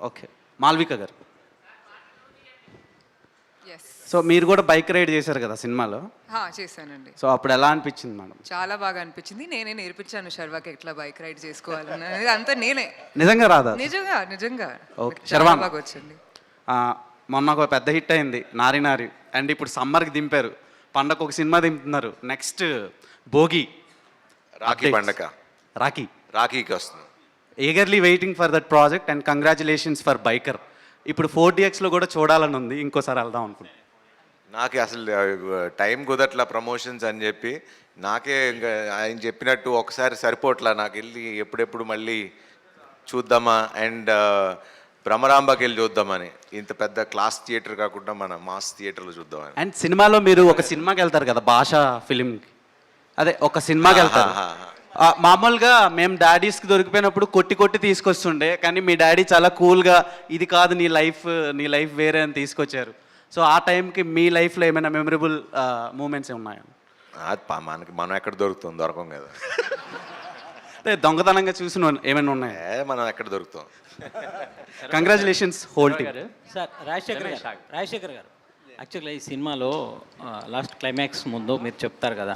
Okay. Malvika గారు, సో మీరు కూడా బైక్ రైడ్ చేశారు కదా సినిమాలో? చేశానండి. సో అప్పుడు ఎలా అనిపించింది మేడం? చాలా బాగా అనిపించింది. నేనే నేర్పించాను శర్వాకి ఎట్లా బైక్ రైడ్ చేసుకోవాలని, అంతా నేనే. నిజంగా రాదా? నిజంగా. ఓకే. శర్వా బాగా వచ్చింది. మొన్న ఒక పెద్ద హిట్ అయింది నారి నారి, అండ్ ఇప్పుడు సమ్మర్కి దింపారు, పండగ ఒక సినిమా దింపుతున్నారు, నెక్స్ట్ భోగి. రాఖీ పండగ. రాఖీకి వస్తుంది. Eagerly waiting for that project and congratulations for biker. ఇప్పుడు 4DXలో కూడా చూడాలని ఉంది, ఇంకోసారి వెళ్దాం అనుకుంటున్నాను. నాకే అసలు టైం కుదట్లా ప్రమోషన్స్ అని చెప్పి, నాకే ఇంకా ఆయన చెప్పినట్టు ఒకసారి సరిపోట్లా నాకు వెళ్ళి ఎప్పుడెప్పుడు మళ్ళీ చూద్దామా అండ్ భ్రమరాంబకి వెళ్ళి చూద్దామని. ఇంత పెద్ద క్లాస్ థియేటర్ కాకుండా మన మాస్ థియేటర్లో చూద్దామని. అండ్ సినిమాలో మీరు ఒక సినిమాకి వెళ్తారు కదా, భాషా ఫిలింకి, అదే ఒక సినిమాకి వెళ్తారు. మామూలుగా మేము డాడీస్కి దొరికిపోయినప్పుడు కొట్టి తీసుకొస్తుండే, కానీ మీ డాడీ చాలా కూల్గా ఇది కాదు నీ లైఫ్ వేరే అని తీసుకొచ్చారు. సో ఆ టైంకి మీ లైఫ్లో ఏమైనా మెమరబుల్ మూమెంట్స్ ఉన్నాయా? అది మనం ఎక్కడ దొరకం కదా. అంటే దొంగతనంగా చూసిన ఏమైనా ఉన్నాయా? మనం ఎక్కడ దొరుకుతాం. Congratulations whole team. Sir Rajasekhar గారు యాక్చువల్గా ఈ సినిమాలో లాస్ట్ క్లైమాక్స్ ముందు మీరు చెప్తారు కదా,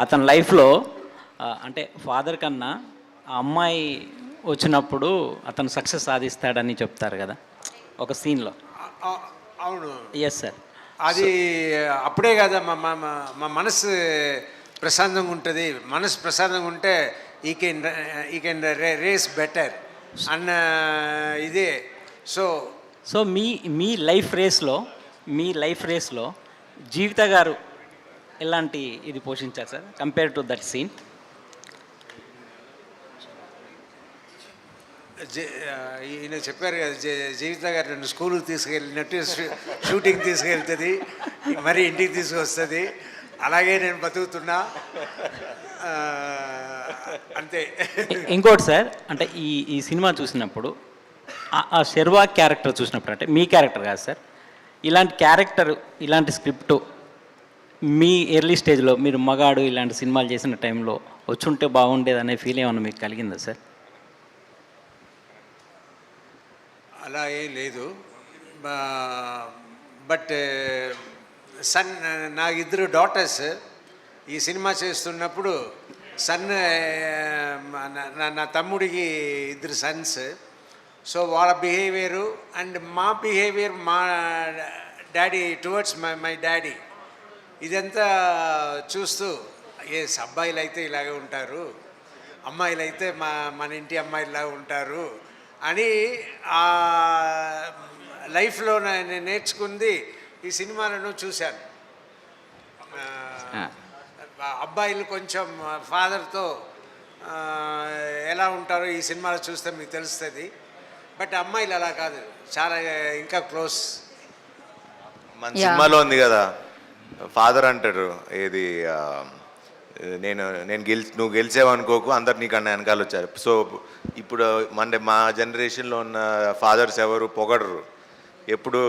అతని లైఫ్లో అంటే ఫాదర్ కన్నా ఆ అమ్మాయి వచ్చినప్పుడు అతను సక్సెస్ సాధిస్తాడని చెప్తారు కదా ఒక సీన్లో. అవును. Yes sir. అది అప్పుడే కదా మా మనసు ప్రశాంతంగా ఉంటుంది. మనసు ప్రశాంతంగా ఉంటే ఈ కెన్ రేస్ బెటర్ అన్న ఇదే. సో మీ లైఫ్ రేస్లో జీవిత గారు ఎలాంటి ఇది పోషించారు sir compare to that scene? ఈయన చెప్పారు కదా, జీవిత గారు నన్ను స్కూల్కి తీసుకెళ్ళినట్టు షూటింగ్ తీసుకెళ్తుంది, మరి ఇంటికి తీసుకొస్తుంది, అలాగే నేను బతుకుతున్నా అంతే. ఇంకోటి సార్, అంటే ఈ సినిమా చూసినప్పుడు ఆ శర్వా క్యారెక్టర్ చూసినప్పుడు, అంటే మీ క్యారెక్టర్ కాదు సార్, ఇలాంటి స్క్రిప్ట్ మీ ఎర్లీ స్టేజ్లో మీరు మగాడు ఇలాంటి సినిమాలు చేసిన టైంలో వచ్చుంటే బాగుండేది అనే ఫీల్ ఏమన్నా మీకు కలిగిందా సార్? అలా ఏం లేదు. బట్ సన్, నాకు 2 డాటర్స్. ఈ సినిమా చేస్తున్నప్పుడు సన్, నా తమ్ముడికి 2 సన్స్. సో వాళ్ళ బిహేవియరు అండ్ మా బిహేవియర్, మా డాడీ టువర్డ్స్ మై డాడీ, ఇదంతా చూస్తూ అబ్బాయిలు అయితే ఇలాగే ఉంటారు, అమ్మాయిలు అయితే మన ఇంటి అమ్మాయిలాగా ఉంటారు అని ఆ లైఫ్లో నేను నేర్చుకుంది ఈ సినిమాలను చూశాను. అబ్బాయిలు కొంచెం ఫాదర్తో ఎలా ఉంటారో ఈ సినిమాలో చూస్తే మీకు తెలుస్తుంది. బట్ అమ్మాయిలు అలా కాదు, చాలా ఇంకా క్లోజ్. మన సినిమాలో ఉంది కదా, ఫాదర్ అంటాడు ఏది, నువ్వు గెలిచేవనుకోకు, అందరు నీకన్నా వెనకాల వచ్చారు. సో ఇప్పుడు మా జనరేషన్లో ఉన్న ఫాదర్స్ ఎవరు పొగడరు, ఎప్పుడు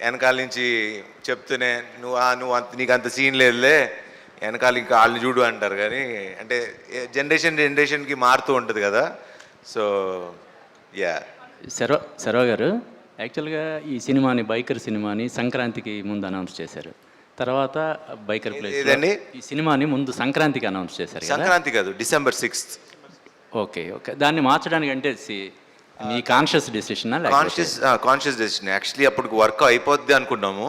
వెనకాల నుంచి చెప్తూనే నీకు అంత సీన్ లేదులే, వెనకాల ఇంకా వాళ్ళని చూడు అంటారు. కానీ అంటే జనరేషన్కి మారుతూ ఉంటుంది కదా. So yeah. శర్వా గారు, యాక్చువల్గా ఈ సినిమాని, బైకర్ సినిమాని సంక్రాంతికి ముందు అనౌన్స్ చేశారు. తర్వాత బైకర్ ప్లేస్ ఈ సినిమాని ముందు సంక్రాంతికి అనౌన్స్ చేశారు. సంక్రాంతి కాదు, December 6th. ఓకే. దాన్ని మార్చడానికి అంటే మీ conscious decision? Conscious decision. Actually అప్పటికి వర్క్ అయిపోద్ది అనుకున్నాము.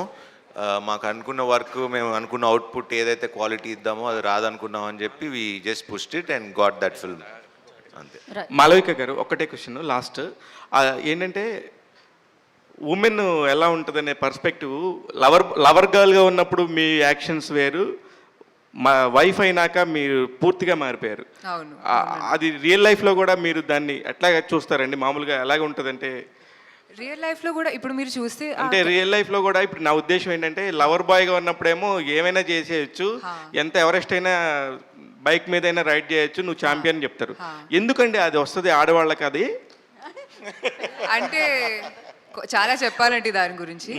మాకు అనుకున్న వర్క్, మేము అనుకున్న అవుట్పుట్ ఏదైతే క్వాలిటీ ఇద్దామో అది రాదనుకున్నాం అని చెప్పి we just pushed it and got that film, అంతే. మాలవిక గారు, ఒక్కటే క్వశ్చన్ లాస్ట్. ఏంటంటే ఉమెన్ ఎలా ఉంటుందనే పర్స్పెక్టివ్, లవర్ గర్ల్గా ఉన్నప్పుడు మీ యాక్షన్స్ వేరు, మా వైఫ్ అయినాక మీరు పూర్తిగా మారిపోయారు. అది రియల్ లైఫ్లో కూడా మీరు దాన్ని ఎట్లా చూస్తారండి? మామూలుగా ఎలాగ ఉంటుందంటే రియల్ లైఫ్లో కూడా ఇప్పుడు మీరు చూస్తే, అంటే రియల్ లైఫ్లో కూడా ఇప్పుడు నా ఉద్దేశం ఏంటంటే, లవర్ బాయ్గా ఉన్నప్పుడేమో ఏమైనా చేసేయచ్చు, ఎంత ఎవరెస్ట్ అయినా బైక్ మీద అయినా రైడ్ చేయొచ్చు, నువ్వు ఛాంపియన్ చెప్తారు. ఎందుకండి అది వస్తుంది ఆడవాళ్ళకి? అది అంటే చాలా చెప్పాలంటే దాని గురించి.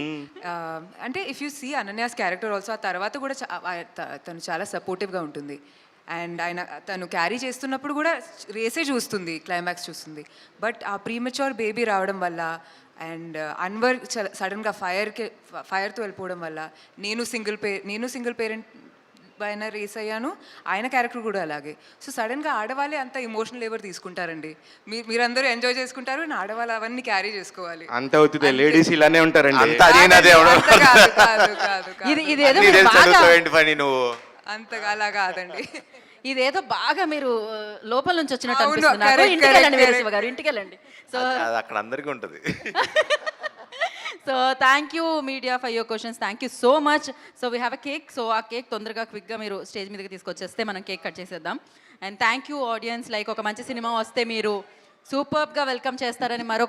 అంటే if you see Ananya's character also, ఆ తర్వాత కూడా తను చాలా సపోర్టివ్గా ఉంటుంది. అండ్ తను క్యారీ చేస్తున్నప్పుడు కూడా రేసే చూస్తుంది, క్లైమాక్స్ బట్ ఆ ప్రీమెచ్యూర్ బేబీ రావడం వల్ల అండ్ అన్వర్ సడన్గా ఫైర్తో వెళ్ళిపోవడం వల్ల నేను సింగిల్ పేరెంట్ పైన రేస్ అయ్యాను, ఆయన క్యారెక్టర్ కూడా అలాగే. సో సడన్గా ఆడవాళ్ళే అంత ఎమోషనల్ ఎవరు తీసుకుంటారండి? మీరందరూ ఎంజాయ్ చేసుకుంటారు, ఆడవాళ్ళు అవన్నీ క్యారీ చేసుకోవాలి. అంత అవుతుంది, లేడీస్ ఇలానే ఉంటారండి. అంతగా అలా కాదండి. ఇదేదో బాగా మీరు లోపల నుంచి వచ్చినట్టు అవును, అనిపిస్తుంది నాకు. correct, ఇంటికి వెళ్ళండి correct, వీరశివ గారు, ఇంటికి వెళ్ళండి. సో అది అక్కడ అందరికీ ఉంటుంది. So thank you media for your questions, thank you so much. So we have a cake. So ఆ కేక్ తొందరగా క్విక్గా మీరు స్టేజ్ మీదకి తీసుకొచ్చేస్తే మనం కేక్ కట్ చేసేద్దాం. And thank you audience. Like ఒక మంచి సినిమా వస్తే మీరు సూపర్గా వెల్కమ్ చేస్తారని మరొక